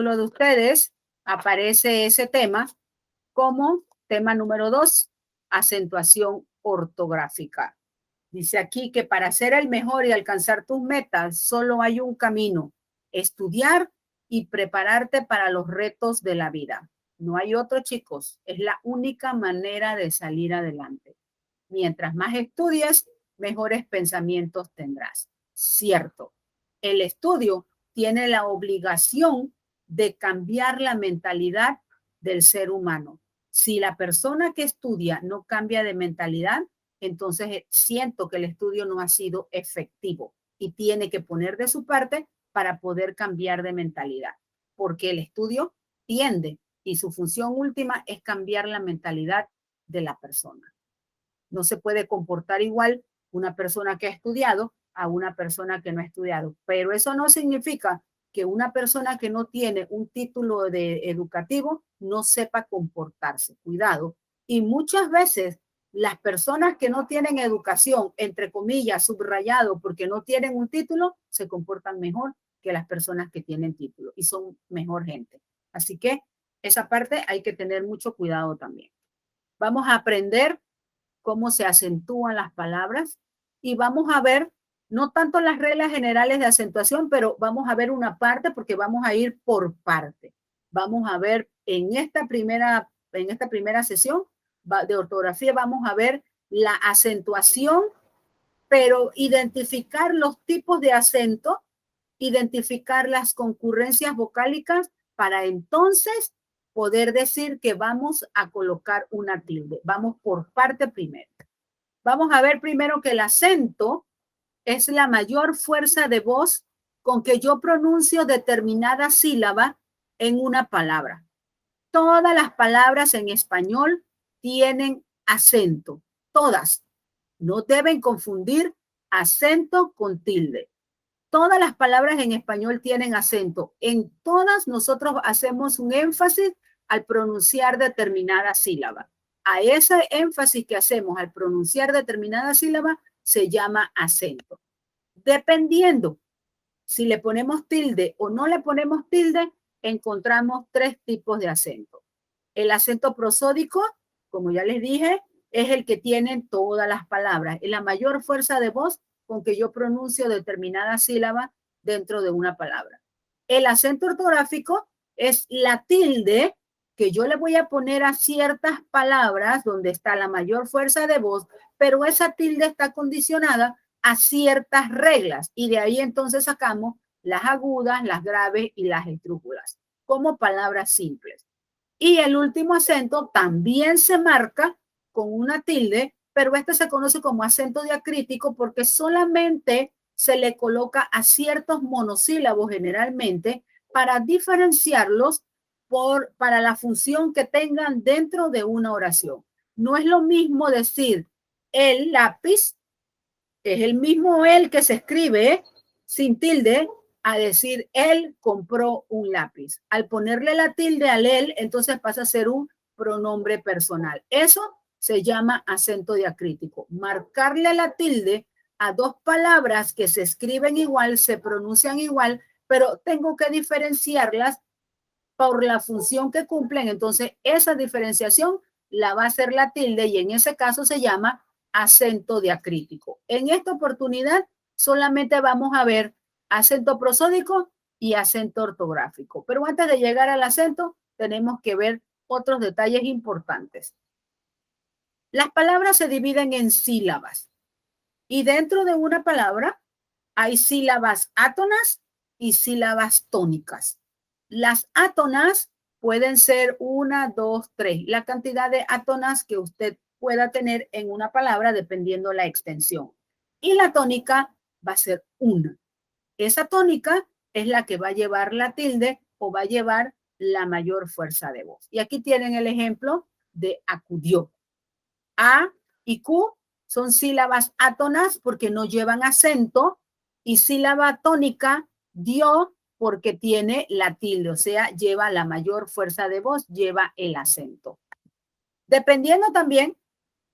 título de ustedes aparece ese tema como tema número 2, acentuación ortográfica. Dice aquí que para ser el mejor y alcanzar tus metas, solo hay un camino: estudiar y prepararte para los retos de la vida. No hay otro, chicos. Es la única manera de salir adelante. Mientras más estudies, mejores pensamientos tendrás. Cierto. El estudio tiene la obligación de cambiar la mentalidad del ser humano. Si la persona que estudia no cambia de mentalidad, entonces siento que el estudio no ha sido efectivo y tiene que poner de su parte para poder cambiar de mentalidad, porque el estudio tiende y su función última es cambiar la mentalidad de la persona. No se puede comportar igual una persona que ha estudiado a una persona que no ha estudiado, pero eso no significa que una persona que no tiene un título educativo no sepa comportarse. Cuidado. Y muchas veces las personas que no tienen educación, entre comillas, subrayado porque no tienen un título, se comportan mejor que las personas que tienen título y son mejor gente. Así que esa parte hay que tener mucho cuidado también. Vamos a aprender cómo se acentúan las palabras y vamos a ver no tanto las reglas generales de acentuación, pero vamos a ver una parte porque vamos a ir por parte. Vamos a ver en esta primera sesión de ortografía, vamos a ver la acentuación, pero identificar los tipos de acento, identificar las concurrencias vocálicas para entonces poder decir que vamos a colocar una tilde. Vamos por parte primero. Vamos a ver primero que el acento es la mayor fuerza de voz con que yo pronuncio determinada sílaba en una palabra. Todas las palabras en español tienen acento, todas. No deben confundir acento con tilde. Todas las palabras en español tienen acento. En todas nosotros hacemos un énfasis al pronunciar determinada sílaba. A ese énfasis que hacemos al pronunciar determinada sílaba se llama acento. Dependiendo si le ponemos tilde o no le ponemos tilde, encontramos tres tipos de acento. El acento prosódico, como ya les dije, es el que tienen todas las palabras. Es la mayor fuerza de voz con que yo pronuncio determinada sílaba dentro de una palabra. El acento ortográfico es la tilde que yo le voy a poner a ciertas palabras donde está la mayor fuerza de voz, pero esa tilde está condicionada a ciertas reglas y de ahí entonces sacamos las agudas, las graves y las esdrújulas como palabras simples. Y el último acento también se marca con una tilde, pero este se conoce como acento diacrítico porque solamente se le coloca a ciertos monosílabos generalmente para diferenciarlos para la función que tengan dentro de una oración. No es lo mismo decir el lápiz, que es el mismo el que se escribe sin tilde, a decir él compró un lápiz. Al ponerle la tilde al él, entonces pasa a ser un pronombre personal. Eso se llama acento diacrítico. Marcarle la tilde a dos palabras que se escriben igual, se pronuncian igual, pero tengo que diferenciarlas por la función que cumplen. Entonces, esa diferenciación la va a hacer la tilde y en ese caso se llama acento diacrítico. En esta oportunidad solamente vamos a ver acento prosódico y acento ortográfico. Pero antes de llegar al acento, tenemos que ver otros detalles importantes. Las palabras se dividen en sílabas y dentro de una palabra hay sílabas átonas y sílabas tónicas. Las átonas pueden ser 1, 2, 3. La cantidad de átonas que usted pueda tener en una palabra dependiendo la extensión. Y la tónica va a ser 1. Esa tónica es la que va a llevar la tilde o va a llevar la mayor fuerza de voz. Y aquí tienen el ejemplo de acudió. A y Q son sílabas átonas porque no llevan acento y sílaba tónica dio porque tiene la tilde, o sea, lleva la mayor fuerza de voz, lleva el acento. Dependiendo también,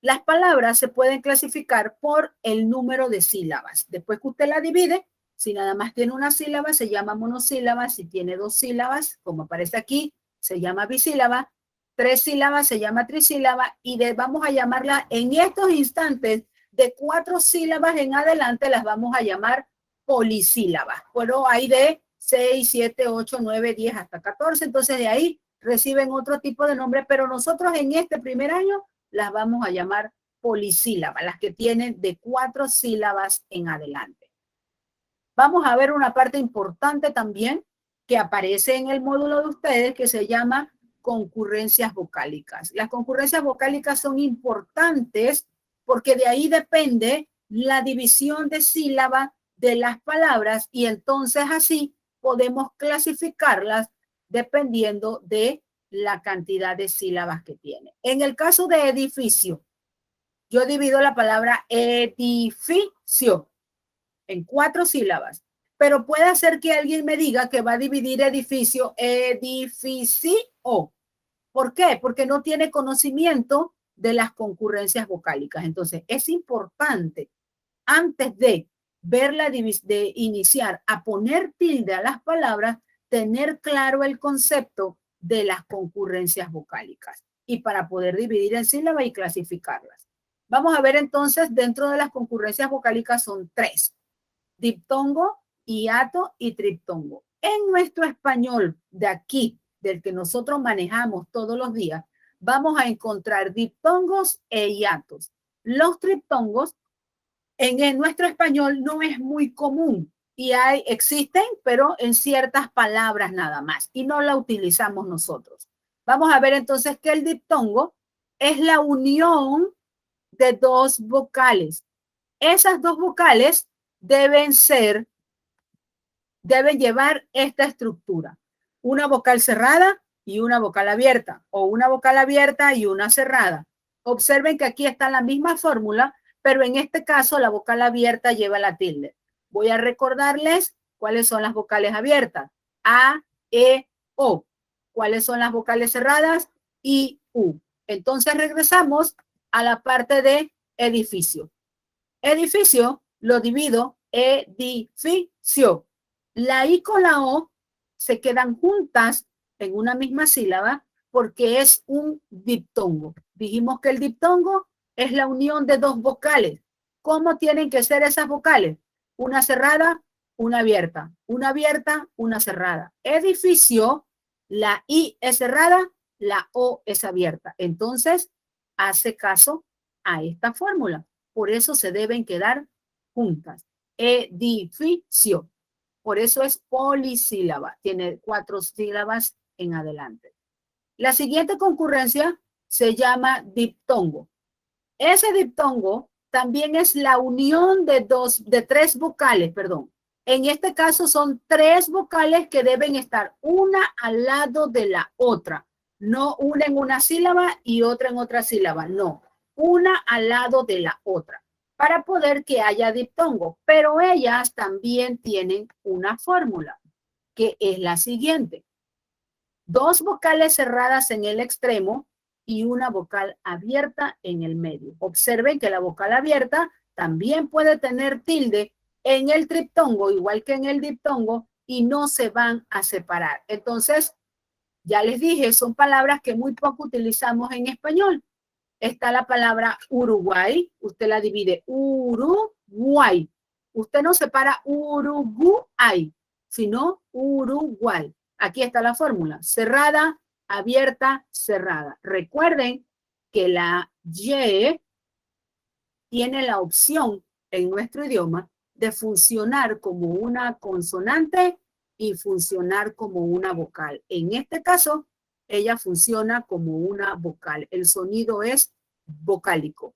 las palabras se pueden clasificar por el número de sílabas. Después que usted la divide, Si nada más tiene una sílaba, se llama monosílaba. Si tiene dos sílabas, como aparece aquí, se llama bisílaba. Tres sílabas se llama trisílaba. Y vamos a llamarla en estos instantes de 4 sílabas en adelante, las vamos a llamar polisílabas. Pero hay de 6, 7, 8, 9, 10 hasta 14. Entonces de ahí reciben otro tipo de nombre, pero nosotros en este primer año las vamos a llamar polisílabas, las que tienen de 4 sílabas en adelante. Vamos a ver una parte importante también que aparece en el módulo de ustedes que se llama concurrencias vocálicas. Las concurrencias vocálicas son importantes porque de ahí depende la división de sílaba de las palabras y entonces así podemos clasificarlas dependiendo de la cantidad de sílabas que tiene. En el caso de edificio, yo divido la palabra edificio en 4 sílabas, pero puede ser que alguien me diga que va a dividir edificio, edificio. ¿Por qué? Porque no tiene conocimiento de las concurrencias vocálicas. Entonces, es importante, antes de verla, de iniciar a poner tilde a las palabras, tener claro el concepto de las concurrencias vocálicas y para poder dividir en sílabas y clasificarlas. Vamos a ver entonces, dentro de las concurrencias vocálicas son 3. Diptongo, hiato y triptongo. En nuestro español de aquí, del que nosotros manejamos todos los días, vamos a encontrar diptongos e hiatos. Los triptongos en nuestro español no es muy común y existen, pero en ciertas palabras nada más y no la utilizamos nosotros. Vamos a ver entonces que el diptongo es la unión de 2 vocales. Esas 2 vocales deben llevar esta estructura. Una vocal cerrada y una vocal abierta, o una vocal abierta y una cerrada. Observen que aquí está la misma fórmula, pero en este caso la vocal abierta lleva la tilde. Voy a recordarles cuáles son las vocales abiertas. A, E, O. ¿Cuáles son las vocales cerradas? I, U. Entonces regresamos a la parte de edificio. Edificio lo divido, edificio. La I con la O se quedan juntas en una misma sílaba porque es un diptongo. Dijimos que el diptongo es la unión de 2 vocales. ¿Cómo tienen que ser esas vocales? Una cerrada, una abierta. Una abierta, una cerrada. Edificio, la I es cerrada, la O es abierta. Entonces, hace caso a esta fórmula. Por eso se deben quedar juntas. Edificio. Por eso es polisílaba. Tiene 4 sílabas en adelante. La siguiente concurrencia se llama diptongo. Ese diptongo también es la unión de 3 vocales, perdón. En este caso son 3 vocales que deben estar una al lado de la otra. No una en una sílaba y otra en otra sílaba. No, una al lado de la otra para poder que haya diptongo. Pero ellas también tienen una fórmula que es la siguiente. 2 vocales cerradas en el extremo y una vocal abierta en el medio. Observen que la vocal abierta también puede tener tilde en el triptongo, igual que en el diptongo, y no se van a separar. Entonces, ya les dije, son palabras que muy poco utilizamos en español. Está la palabra Uruguay, usted la divide Uruguay. Usted no separa Uruguay, sino Uruguay. Aquí está la fórmula, cerrada, abierta, cerrada. Recuerden que la Y tiene la opción en nuestro idioma de funcionar como una consonante y funcionar como una vocal. En este caso, ella funciona como una vocal. El sonido es vocálico.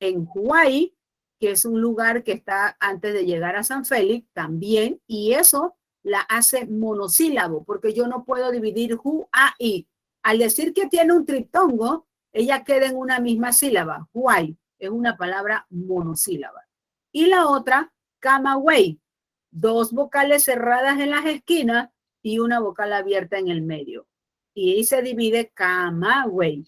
En Hawái, que es un lugar que está antes de llegar a San Félix, también, y eso la hace monosílabo, porque yo no puedo dividir Hawái. Al decir que tiene un triptongo, ella queda en una misma sílaba. Hawái es una palabra monosílaba. Y la otra, Camagüey, 2 vocales cerradas en las esquinas y una vocal abierta en el medio. Y ahí se divide Camagüey.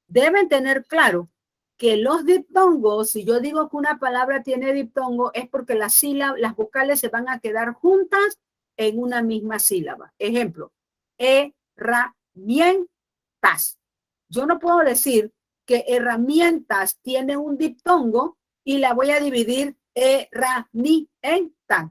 Deben tener claro que los diptongos, si yo digo que una palabra tiene diptongo, es porque las las vocales se van a quedar juntas en una misma sílaba. Ejemplo, herramientas. Yo no puedo decir que herramientas tiene un diptongo y la voy a dividir herramientas.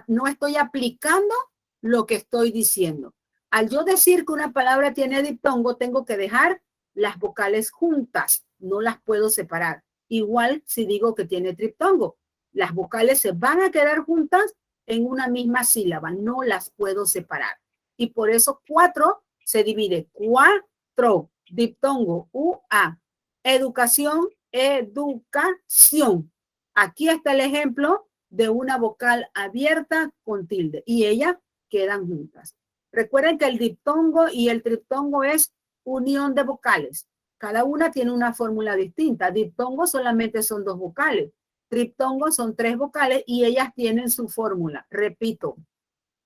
No estoy aplicando lo que estoy diciendo. Al yo decir que una palabra tiene diptongo, tengo que dejar las vocales juntas, no las puedo separar. Igual si digo que tiene triptongo, las vocales se van a quedar juntas en una misma sílaba, no las puedo separar. Y por eso 4 se divide. 4, diptongo, UA. Educación, educación. Aquí está el ejemplo de una vocal abierta con tilde y ellas quedan juntas. Recuerden que el diptongo y el triptongo es unión de vocales. Cada una tiene una fórmula distinta. Diptongo solamente son 2 vocales. Triptongo son 3 vocales y ellas tienen su fórmula. Repito,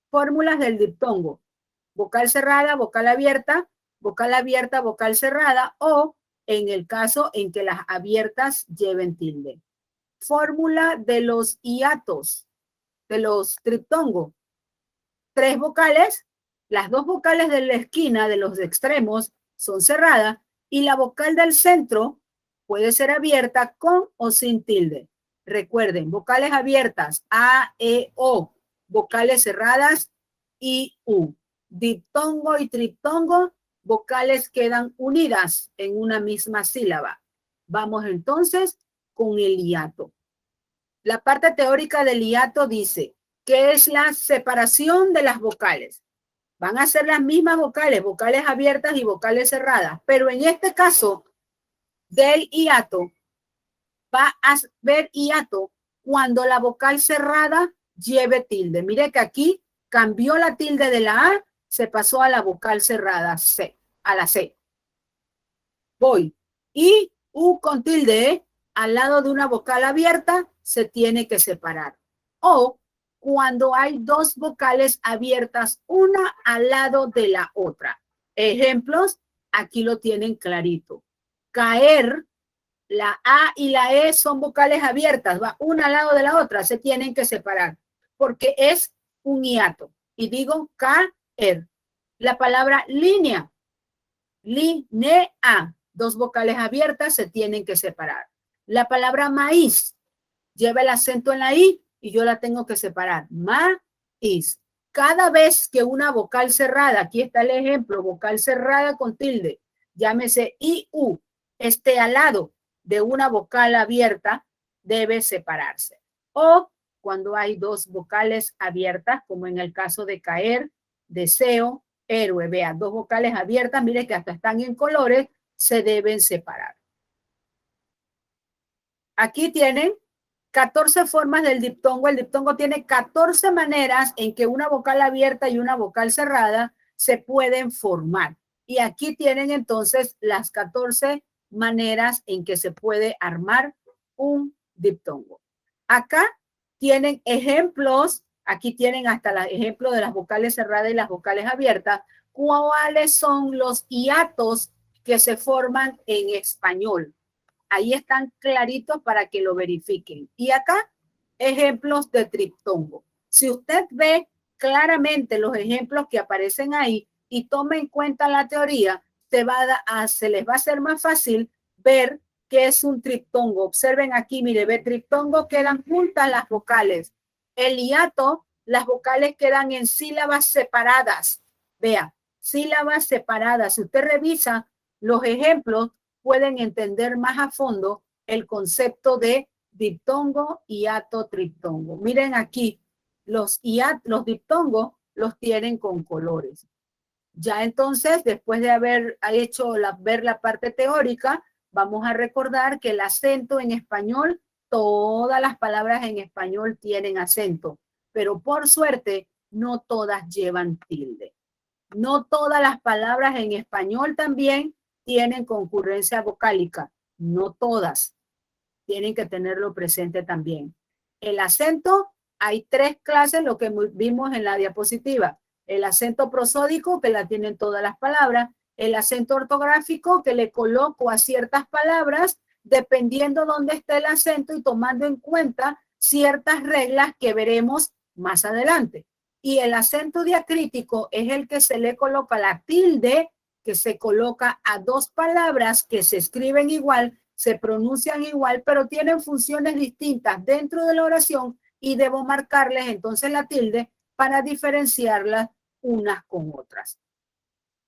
fórmulas del diptongo. Vocal cerrada, vocal abierta, vocal cerrada o en el caso en que las abiertas lleven tilde. Fórmula de los hiatos, de los triptongos. 3 vocales, las 2 vocales de la esquina, de los extremos, son cerradas y la vocal del centro puede ser abierta con o sin tilde. Recuerden, vocales abiertas, A, E, O. Vocales cerradas, I, U. Diptongo y triptongo, vocales quedan unidas en una misma sílaba. Vamos entonces con el hiato. La parte teórica del hiato dice que es la separación de las vocales. Van a ser las mismas vocales, vocales abiertas y vocales cerradas, pero en este caso del hiato, va a haber hiato cuando la vocal cerrada lleve tilde. Mire que aquí cambió la tilde de la A, se pasó a la vocal cerrada C, a la C. Voy. Y U con tilde al lado de una vocal abierta se tiene que separar. O cuando hay 2 vocales abiertas, una al lado de la otra. Ejemplos, aquí lo tienen clarito. Caer, la A y la E son vocales abiertas, va una al lado de la otra, se tienen que separar, porque es un hiato. Y digo caer. La palabra línea, linea, 2 vocales abiertas se tienen que separar. La palabra maíz lleva el acento en la I y yo la tengo que separar. Maíz. Cada vez que una vocal cerrada, aquí está el ejemplo, vocal cerrada con tilde, llámese IU, esté al lado de una vocal abierta, debe separarse. O cuando hay 2 vocales abiertas, como en el caso de caer, deseo, héroe. Vea, 2 vocales abiertas, mire que hasta están en colores, se deben separar. Aquí tienen 14 formas del diptongo. El diptongo tiene 14 maneras en que una vocal abierta y una vocal cerrada se pueden formar. Y aquí tienen entonces las 14 maneras en que se puede armar un diptongo. Acá tienen ejemplos, aquí tienen hasta los ejemplos de las vocales cerradas y las vocales abiertas. ¿Cuáles son los hiatos que se forman en español? Ahí están claritos para que lo verifiquen. Y acá, ejemplos de triptongo. Si usted ve claramente los ejemplos que aparecen ahí y toma en cuenta la teoría, se les va a hacer más fácil ver qué es un triptongo. Observen aquí, mire, ve triptongo, quedan juntas las vocales. El hiato, las vocales quedan en sílabas separadas. Vea, sílabas separadas. Si usted revisa los ejemplos, pueden entender más a fondo el concepto de diptongo, hiato, triptongo. Miren aquí, los diptongos los tienen con colores. Ya entonces, después de haber hecho ver la parte teórica, vamos a recordar que el acento en español, todas las palabras en español tienen acento, pero por suerte no todas llevan tilde. No todas las palabras en español también tienen concurrencia vocálica, no todas. Tienen que tenerlo presente también. El acento, hay 3 clases, lo que vimos en la diapositiva. El acento prosódico, que la tienen todas las palabras, el acento ortográfico que le coloco a ciertas palabras dependiendo dónde esté el acento y tomando en cuenta ciertas reglas que veremos más adelante. Y el acento diacrítico es el que se le coloca la tilde, que se coloca a dos palabras que se escriben igual, se pronuncian igual, pero tienen funciones distintas dentro de la oración y debo marcarles entonces la tilde para diferenciarlas unas con otras.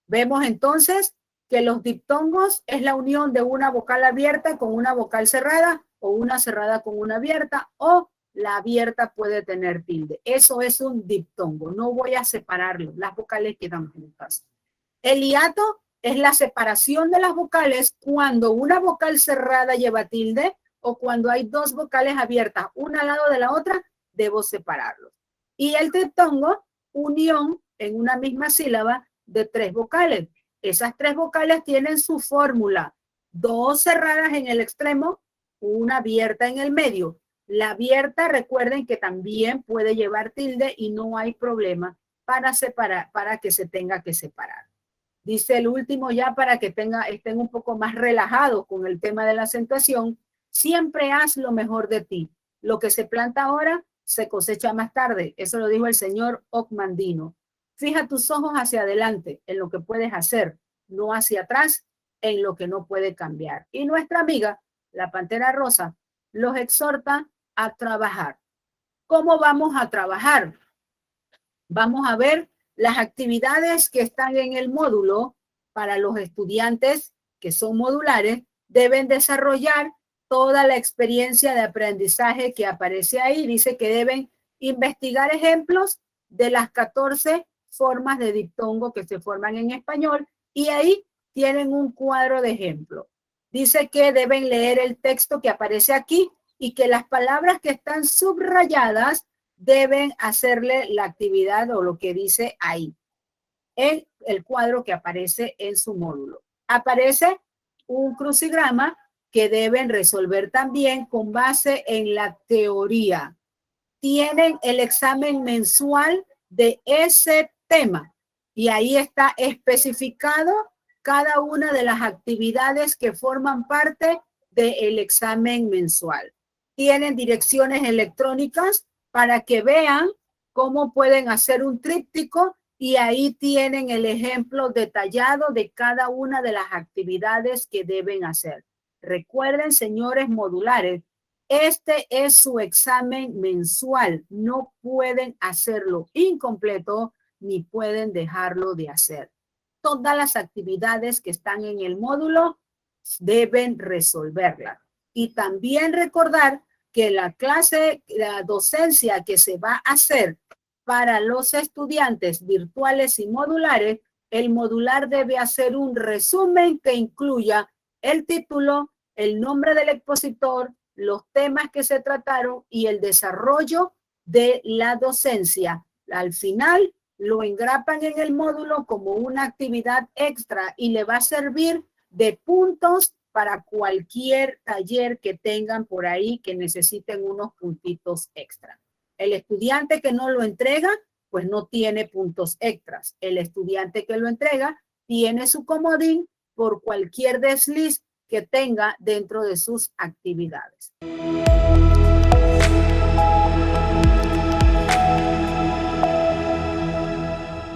Vemos entonces que los diptongos es la unión de una vocal abierta con una vocal cerrada o una cerrada con una abierta, o la abierta puede tener tilde. Eso es un diptongo. No voy a separarlo. Las vocales quedan juntas. El hiato es la separación de las vocales cuando una vocal cerrada lleva tilde o cuando hay dos vocales abiertas, una al lado de la otra, debo separarlos. Y el triptongo, unión en una misma sílaba de tres vocales. Esas tres vocales tienen su fórmula, dos cerradas en el extremo, una abierta en el medio. La abierta, recuerden que también puede llevar tilde y no hay problema para separar, para que se tenga que separar. Dice el último ya para que estén un poco más relajados con el tema de la acentuación. Siempre haz lo mejor de ti. Lo que se planta ahora se cosecha más tarde. Eso lo dijo el señor Ocmandino. Fija tus ojos hacia adelante en lo que puedes hacer, no hacia atrás en lo que no puede cambiar. Y nuestra amiga, la Pantera Rosa, los exhorta a trabajar. ¿Cómo vamos a trabajar? Vamos a ver las actividades que están en el módulo para los estudiantes que son modulares. Deben desarrollar toda la experiencia de aprendizaje que aparece ahí. Dice que deben investigar ejemplos de las 14 formas de diptongo que se forman en español y ahí tienen un cuadro de ejemplo. Dice que deben leer el texto que aparece aquí y que las palabras que están subrayadas deben hacerle la actividad o lo que dice ahí en el cuadro que aparece en su módulo. Aparece un crucigrama que deben resolver también con base en la teoría. Tienen el examen mensual de ese tema y ahí está especificado cada una de las actividades que forman parte del examen mensual. Tienen direcciones electrónicas para que vean cómo pueden hacer un tríptico y ahí tienen el ejemplo detallado de cada una de las actividades que deben hacer. Recuerden, señores modulares, este es su examen mensual. No pueden hacerlo incompleto ni pueden dejarlo de hacer. Todas las actividades que están en el módulo deben resolverlas. Y también recordar que la clase, la docencia que se va a hacer para los estudiantes virtuales y modulares, el modular debe hacer un resumen que incluya el título, el nombre del expositor, los temas que se trataron y el desarrollo de la docencia. Al final lo engrapan en el módulo como una actividad extra y le va a servir de puntos para cualquier taller que tengan por ahí que necesiten unos puntitos extra. El estudiante que no lo entrega, pues no tiene puntos extras. El estudiante que lo entrega tiene su comodín por cualquier desliz que tenga dentro de sus actividades.